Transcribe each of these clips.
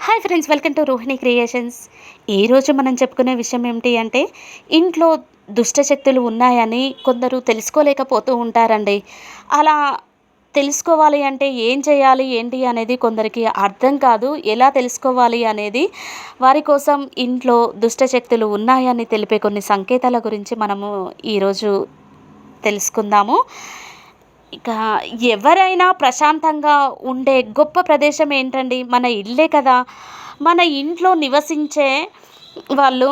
Hi friends, welcome to Rohini creations. ఈరోజు మనం చెప్పుకునే విషయం ఏమిటి అంటే, ఇంట్లో దుష్ట శక్తులు ఉన్నాయని కొందరు తెలుసుకోలేకపోతూ ఉంటారండి. అలా తెలుసుకోవాలి అంటే ఏం చేయాలి, ఏంటి అనేది కొందరికి అర్థం కాదు. ఎలా తెలుసుకోవాలి అనేది వారి కోసం ఇంట్లో దుష్ట శక్తులు ఉన్నాయని తెలిపే కొన్ని సంకేతాల గురించి మనము ఈరోజు తెలుసుకుందాము. ఇక ఎవరైనా ప్రశాంతంగా ఉండే గొప్ప ప్రదేశం ఏంటండి? మన ఇల్లే కదా! మన ఇంట్లో నివసించే వాళ్ళు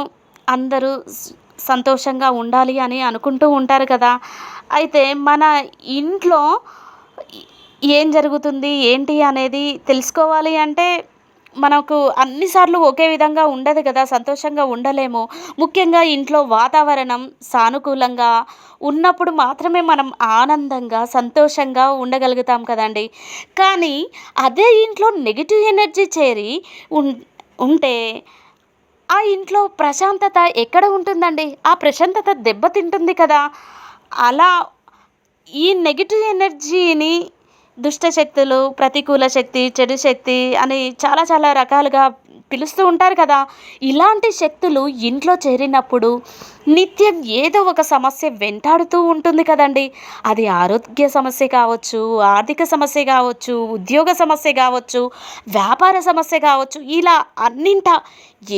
అందరూ సంతోషంగా ఉండాలి అని అనుకుంటూ ఉంటారు కదా! అయితే మన ఇంట్లో ఏం జరుగుతుంది, ఏంటి అనేది తెలుసుకోవాలి అంటే మనకు అన్ని సార్లు ఒకే విధంగా ఉండదు కదా! సంతోషంగా ఉండలేము. ముఖ్యంగా ఇంట్లో వాతావరణం సానుకూలంగా ఉన్నప్పుడు మాత్రమే మనం ఆనందంగా, సంతోషంగా ఉండగలుగుతాం కదండీ! కానీ అదే ఇంట్లో నెగెటివ్ ఎనర్జీ చేరి ఉన్ ఉంటే ఆ ఇంట్లో ప్రశాంతత ఎక్కడ ఉంటుందండి? ఆ ప్రశాంతత దెబ్బతింటుంది కదా! అలా ఈ నెగెటివ్ ఎనర్జీని దుష్ట శక్తులు, ప్రతికూల శక్తి, చెడు శక్తి అని చాలా చాలా రకాలుగా పిలుస్తూ ఉంటారు కదా! ఇలాంటి శక్తులు ఇంట్లో చేరినప్పుడు నిత్యం ఏదో ఒక సమస్య వెంటాడుతూ ఉంటుంది కదండీ! అది ఆరోగ్య సమస్య కావచ్చు, ఆర్థిక సమస్య కావచ్చు, ఉద్యోగ సమస్య కావచ్చు, వ్యాపార సమస్య కావచ్చు. ఇలా అన్నింటా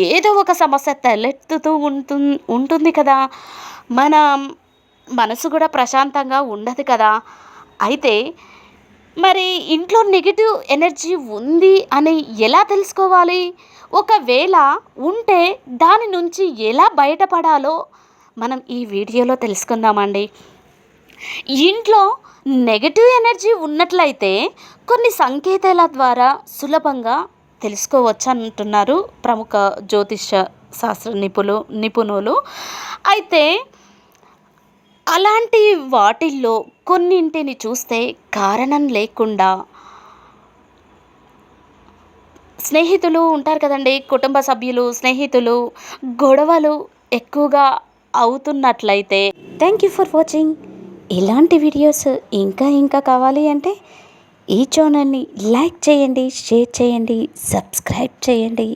ఏదో ఒక సమస్య తలెత్తుతూ ఉంటుంది కదా! మన మనసు కూడా ప్రశాంతంగా ఉండదు కదా! అయితే మరి ఇంట్లో నెగెటివ్ ఎనర్జీ ఉంది అని ఎలా తెలుసుకోవాలి? ఒకవేళ ఉంటే దాని నుంచి ఎలా బయటపడాలో మనం ఈ వీడియోలో తెలుసుకుందామండి. ఇంట్లో నెగెటివ్ ఎనర్జీ ఉన్నట్లయితే కొన్ని సంకేతాల ద్వారా సులభంగా తెలుసుకోవచ్చు అంటున్నారు ప్రముఖ జ్యోతిష శాస్త్ర నిపుణులు. అయితే అలాంటి వాటిల్లో కొన్నింటిని చూస్తే కారణం లేకుండా స్నేహితులు ఉంటారు కదండీ! కుటుంబ సభ్యులు, స్నేహితులు గొడవలు ఎక్కువగా అవుతున్నట్లయితే థ్యాంక్ యూ ఫర్ వాచింగ్. ఇలాంటి వీడియోస్ ఇంకా ఇంకా కావాలి అంటే ఈ ఛానల్ని లైక్ చేయండి, షేర్ చేయండి, సబ్స్క్రైబ్ చేయండి.